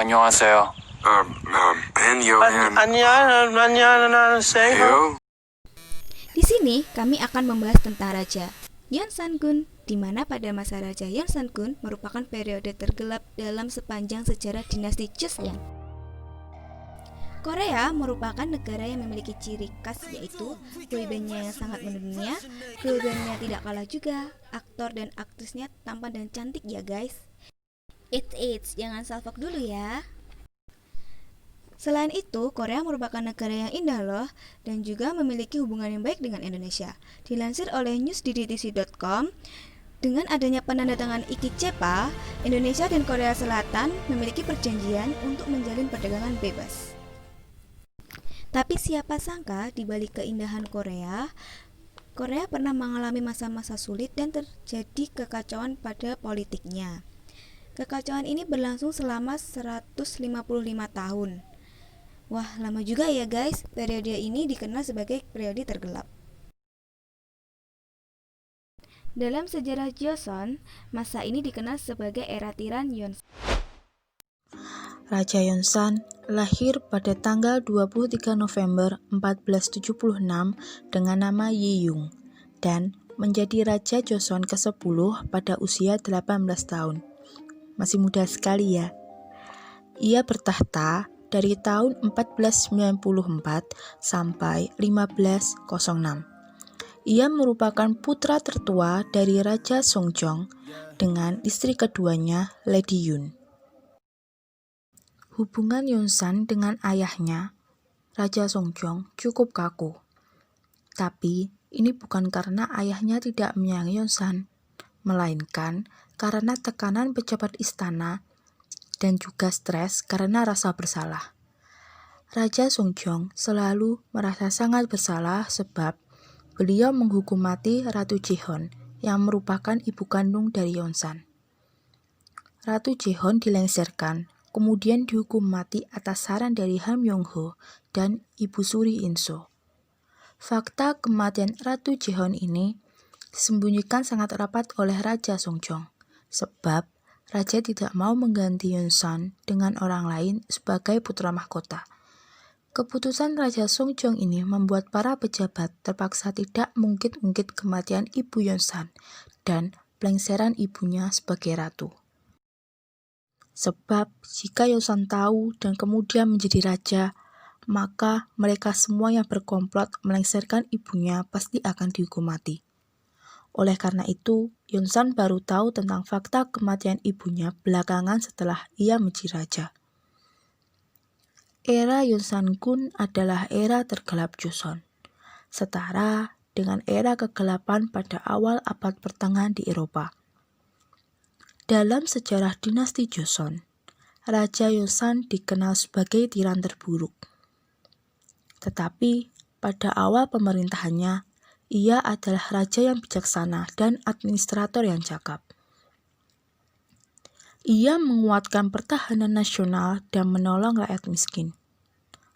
안녕하세요. 안녕하세요. Di sini kami akan membahas tentang Raja Yeonsan-gun, di mana pada masa Raja Yeonsan-gun merupakan periode tergelap dalam sepanjang sejarah dinasti Joseon. Korea merupakan negara yang memiliki ciri khas, yaitu boybandnya yang sangat mendunia. Girlbandnya tidak kalah juga, aktor dan aktrisnya tampan dan cantik ya guys. Eits, jangan salfok dulu ya. Selain itu, Korea merupakan negara yang indah loh, dan juga memiliki hubungan yang baik dengan Indonesia. Dilansir oleh newsddtc.com, dengan adanya penandatangan IKI-CEPA, Indonesia dan Korea Selatan memiliki perjanjian untuk menjalin perdagangan bebas. Tapi siapa sangka di balik keindahan Korea pernah mengalami masa-masa sulit dan terjadi kekacauan pada politiknya. Kekacauan ini berlangsung selama 155 tahun. Wah, lama juga ya guys. Periode ini dikenal sebagai periode tergelap. Dalam sejarah Joseon, masa ini dikenal sebagai era tiran Yeonsan. Raja Yeonsan lahir pada tanggal 23 November 1476 dengan nama Yiyung dan menjadi Raja Joseon ke-10 pada usia 18 tahun. Masih muda sekali ya. Ia bertahta dari tahun 1494 sampai 1506. Ia merupakan putra tertua dari Raja Seongjong dengan istri keduanya Lady Yoon. Hubungan Yeonsan dengan ayahnya, Raja Seongjong, cukup kaku. Tapi ini bukan karena ayahnya tidak menyayangi Yeonsan, melainkan karena tekanan pejabat istana dan juga stres karena rasa bersalah. Raja Seongjong selalu merasa sangat bersalah sebab beliau menghukum mati Ratu Jaehyun yang merupakan ibu kandung dari Yeonsan. Ratu Jaehyun dilengsarkan, kemudian dihukum mati atas saran dari Ham Yong-ho dan Ibu Suri In-so. Fakta kematian Ratu Jaehyun ini disembunyikan sangat rapat oleh Raja Seongjong, sebab Raja tidak mau mengganti Yeonsan dengan orang lain sebagai putra mahkota. Keputusan Raja Seongjong ini membuat para pejabat terpaksa tidak mengungkit-ungkit kematian ibu Yeonsan dan pelengseran ibunya sebagai ratu. Sebab jika Yeonsan tahu dan kemudian menjadi raja, maka mereka semua yang berkomplot melengsarkan ibunya pasti akan dihukum mati. Oleh karena itu, Yeonsan baru tahu tentang fakta kematian ibunya belakangan setelah ia menjadi raja. Era Yeonsan-gun adalah era tergelap Joseon, setara dengan era kegelapan pada awal abad pertengahan di Eropa. Dalam sejarah dinasti Joseon, Raja Yeonsan dikenal sebagai tiran terburuk. Tetapi pada awal pemerintahannya, ia adalah raja yang bijaksana dan administrator yang cakap. Ia menguatkan pertahanan nasional dan menolong rakyat miskin.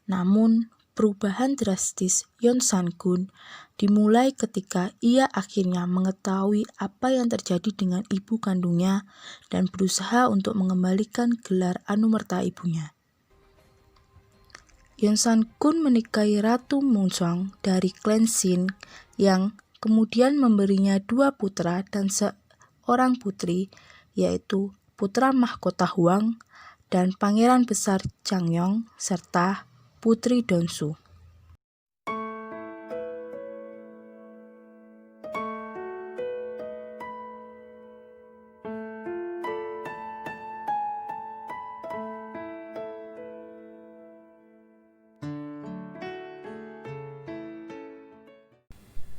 Namun, perubahan drastis Yeonsan-gun dimulai ketika ia akhirnya mengetahui apa yang terjadi dengan ibu kandungnya dan berusaha untuk mengembalikan gelar anumerta ibunya. Yeonsan-gun menikahi Ratu Mungsong dari klan Shin yang kemudian memberinya 2 putra dan seorang putri, yaitu putra mahkota Hwang dan Pangeran Besar Changnyeong serta Putri Donsu.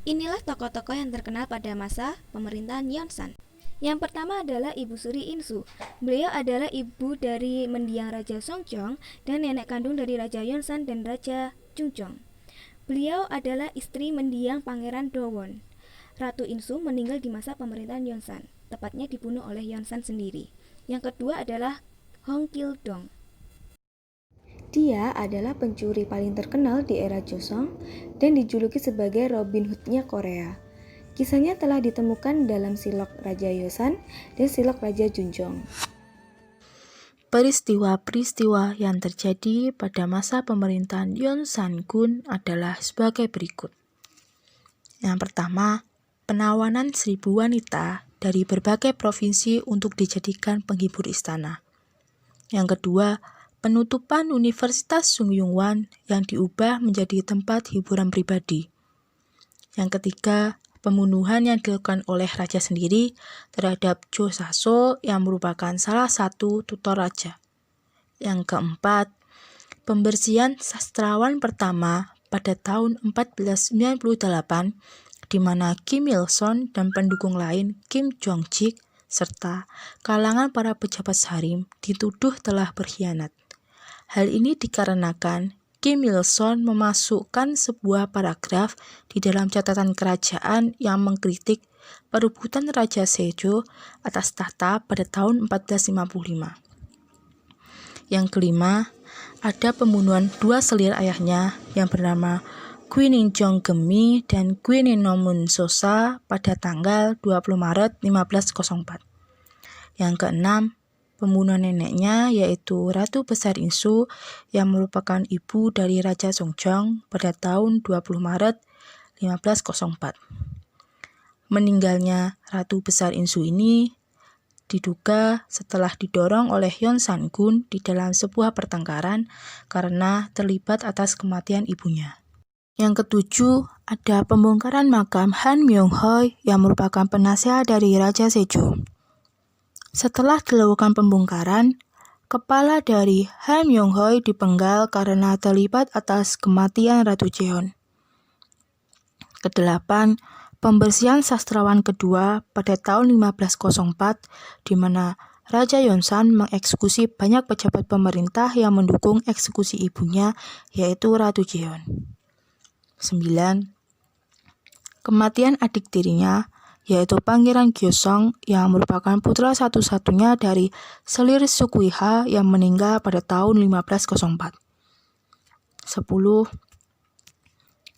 Inilah tokoh-tokoh yang terkenal pada masa pemerintahan Yeonsan. Yang pertama adalah Ibu Suri In-so. Beliau adalah ibu dari mendiang Raja Seongjong dan nenek kandung dari Raja Yeonsan dan Raja Jungjong. Beliau adalah istri mendiang Pangeran Do-won. Ratu In-so meninggal di masa pemerintahan Yeonsan, tepatnya dibunuh oleh Yeonsan sendiri. Yang kedua adalah Hong Kil-dong. Dia adalah pencuri paling terkenal di era Joseon dan dijuluki sebagai Robin Hood-nya Korea. Kisahnya telah ditemukan dalam Silok Raja Yeosan dan Silok Raja Junjong. Peristiwa-peristiwa yang terjadi pada masa pemerintahan Yeonsan-gun adalah sebagai berikut. Yang pertama, penawanan 1.000 wanita dari berbagai provinsi untuk dijadikan penghibur istana. Yang kedua, penutupan Universitas Sungyungwan yang diubah menjadi tempat hiburan pribadi. Yang ketiga, pembunuhan yang dilakukan oleh raja sendiri terhadap Jo Saso yang merupakan salah satu tutor raja. Yang keempat, pembersihan sastrawan pertama pada tahun 1498 di mana Kim Il-sung dan pendukung lain Kim Jong-jik serta kalangan para pejabat Sarim dituduh telah berkhianat. Hal ini dikarenakan Kim Il-sung memasukkan sebuah paragraf di dalam catatan kerajaan yang mengkritik perebutan Raja Sejo atas tahta pada tahun 1455. Yang kelima, ada pembunuhan 2 selir ayahnya yang bernama Gwyninn Jong-geum dan Gwyninn Nomun-sosa pada tanggal 20 Maret 1504. Yang keenam, pembunuhan neneknya yaitu Ratu Besar Insu yang merupakan ibu dari Raja Songjong pada tahun 20 Maret 1504. Meninggalnya Ratu Besar Insu ini diduga setelah didorong oleh Yeonsan-gun di dalam sebuah pertengkaran karena terlibat atas kematian ibunya. Yang ketujuh, ada pembongkaran makam Han Myung-hoi yang merupakan penasehat dari Raja Sejo. Setelah dilakukan pembongkaran, kepala dari Han Myung-hoi dipenggal karena terlibat atas kematian Ratu Jeon. Kedelapan, pembersihan sastrawan kedua pada tahun 1504 di mana Raja Yeonsan mengeksekusi banyak pejabat pemerintah yang mendukung eksekusi ibunya yaitu Ratu Jeon. 9. Kematian adik tirinya yaitu Pangeran Gyeosong yang merupakan putra satu-satunya dari selir Sukwiha yang meninggal pada tahun 1504. 10.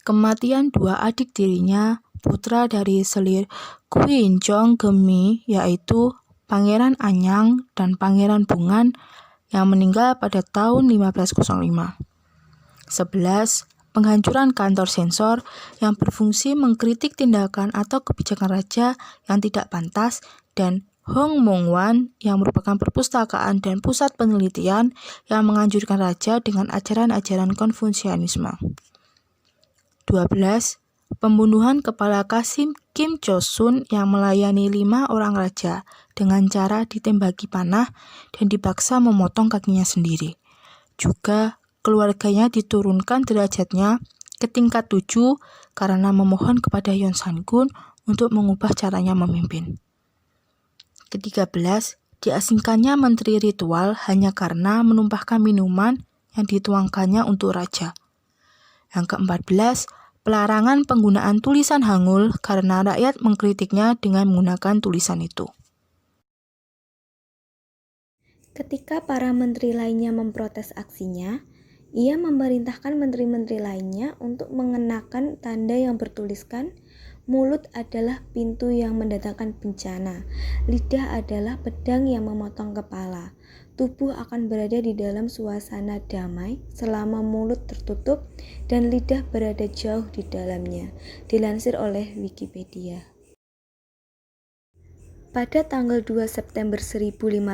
Kematian 2 adik tirinya putra dari selir Gwyninn Jong-geum yaitu Pangeran Anyang dan Pangeran Bungan yang meninggal pada tahun 1505. 11. Penghancuran kantor sensor yang berfungsi mengkritik tindakan atau kebijakan raja yang tidak pantas dan Hong Mong-wan yang merupakan perpustakaan dan pusat penelitian yang menganjurkan raja dengan ajaran-ajaran Konfusianisme. 12. Pembunuhan kepala Kasim Kim Chosun yang melayani 5 orang raja dengan cara ditembaki panah dan dipaksa memotong kakinya sendiri. Juga keluarganya diturunkan derajatnya ke tingkat 7 karena memohon kepada Yeonsan-gun untuk mengubah caranya memimpin. Ke-13, diasingkannya menteri ritual hanya karena menumpahkan minuman yang dituangkannya untuk raja. Yang ke-14, pelarangan penggunaan tulisan Hangul karena rakyat mengkritiknya dengan menggunakan tulisan itu. Ketika para menteri lainnya memprotes aksinya, ia memerintahkan menteri-menteri lainnya untuk mengenakan tanda yang bertuliskan, mulut adalah pintu yang mendatangkan bencana, lidah adalah pedang yang memotong kepala. Tubuh akan berada di dalam suasana damai selama mulut tertutup dan lidah berada jauh di dalamnya. Dilansir oleh Wikipedia. Pada tanggal 2 September 1506,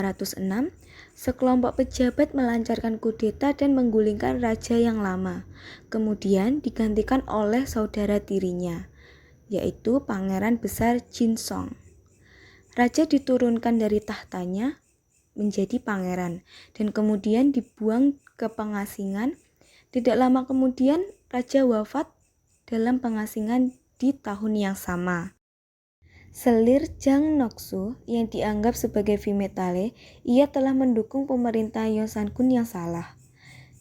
sekelompok pejabat melancarkan kudeta dan menggulingkan raja yang lama, kemudian digantikan oleh saudara tirinya, yaitu Pangeran Besar Jinsong. Raja diturunkan dari tahtanya menjadi pangeran dan kemudian dibuang ke pengasingan. Tidak lama kemudian, raja wafat dalam pengasingan di tahun yang sama. Selir Jang Noksu yang dianggap sebagai Vimetale, ia telah mendukung pemerintahan Yeonsan-gun yang salah.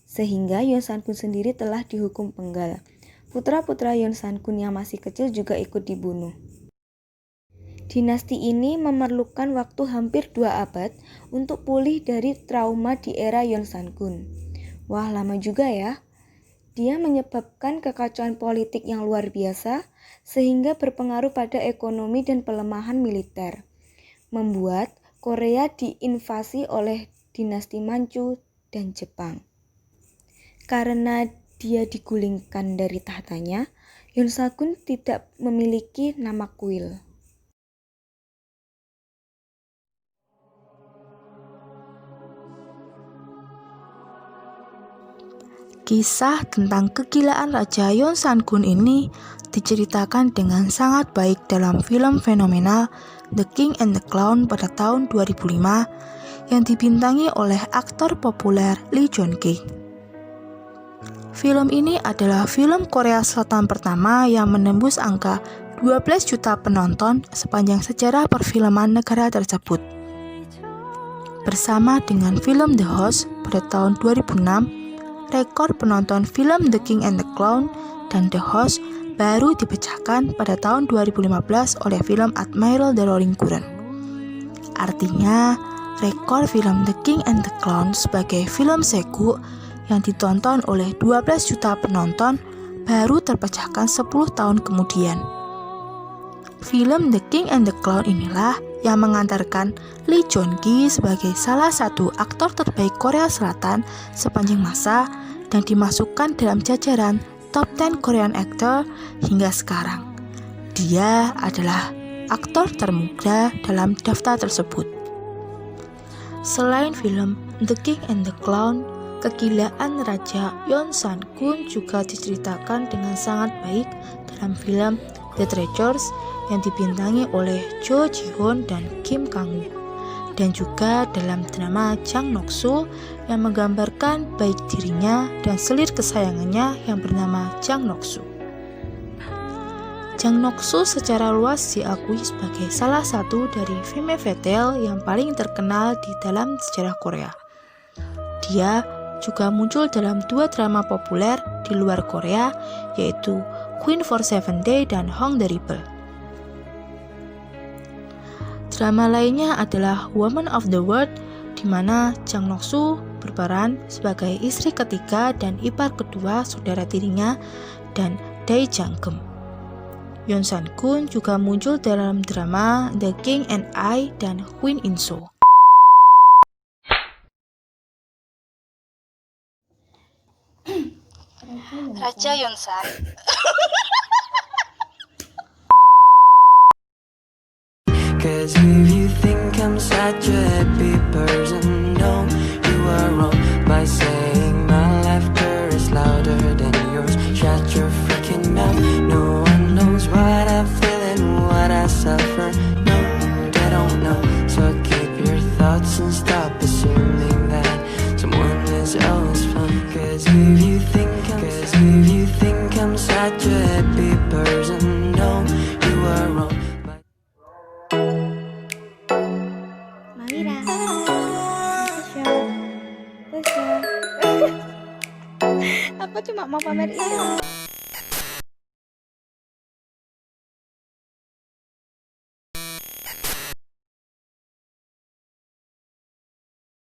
Sehingga Yeonsan-gun sendiri telah dihukum penggal. Putra-putra Yeonsan-gun yang masih kecil juga ikut dibunuh. Dinasti ini memerlukan waktu hampir 2 abad untuk pulih dari trauma di era Yeonsan-gun. Wah, lama juga ya. Dia menyebabkan kekacauan politik yang luar biasa, sehingga berpengaruh pada ekonomi dan pelemahan militer, membuat Korea diinvasi oleh dinasti Manchu dan Jepang. Karena dia digulingkan dari tahtanya, Yonsagun tidak memiliki nama kuil. Kisah tentang kegilaan Raja Yonsan-gun ini diceritakan dengan sangat baik dalam film fenomenal The King and the Clown pada tahun 2005 yang dibintangi oleh aktor populer Lee Joon-gi. Film ini adalah film Korea Selatan pertama yang menembus angka 12 juta penonton sepanjang sejarah perfilman negara tersebut. Bersama dengan film The Host pada tahun 2006, rekor penonton film The King and the Clown dan The Host baru dipecahkan pada tahun 2015 oleh film Admiral the Roaring Current. Artinya, rekor film The King and the Clown sebagai film segu yang ditonton oleh 12 juta penonton baru terpecahkan 10 tahun kemudian. Film The King and the Clown inilah yang mengantarkan Lee Joon-gi sebagai salah satu aktor terbaik Korea Selatan sepanjang masa dan dimasukkan dalam jajaran top 10 Korean actor hingga sekarang. Dia adalah aktor termuda dalam daftar tersebut. Selain film The King and the Clown, kegilaan Raja Yonsan-gun juga diceritakan dengan sangat baik dalam film The Treasures yang dibintangi oleh Jo Ji-hoon dan Kim Kang-woo, dan juga dalam drama Jang Nok-soo yang menggambarkan baik dirinya dan selir kesayangannya yang bernama Jang Nok-soo. Jang Nok-soo secara luas diakui sebagai salah satu dari femme fatale yang paling terkenal di dalam sejarah Korea. Dia juga muncul dalam 2 drama populer di luar Korea, yaitu Queen for 7 Days dan Hong the Rebel. Drama lainnya adalah Woman of the World, di mana Jang Nok-soo berperan sebagai istri ketiga dan ipar kedua saudara tirinya dan Dae Jang-geum. Yonsan-gun juga muncul dalam drama The King and I dan Queen In-soo. Raja Yonsan. Cause if you think I'm such a happy person, no, you are wrong by saying my laughter is louder than yours. Shut your freaking mouth. No one knows what I feel and what I suffer. No, they don't know. So keep your thoughts and stop assuming that someone is always fun. Cause if you think I'm such a happy person, no, you are wrong. Mawira, Tasya. Aku cuma mau pamer ini.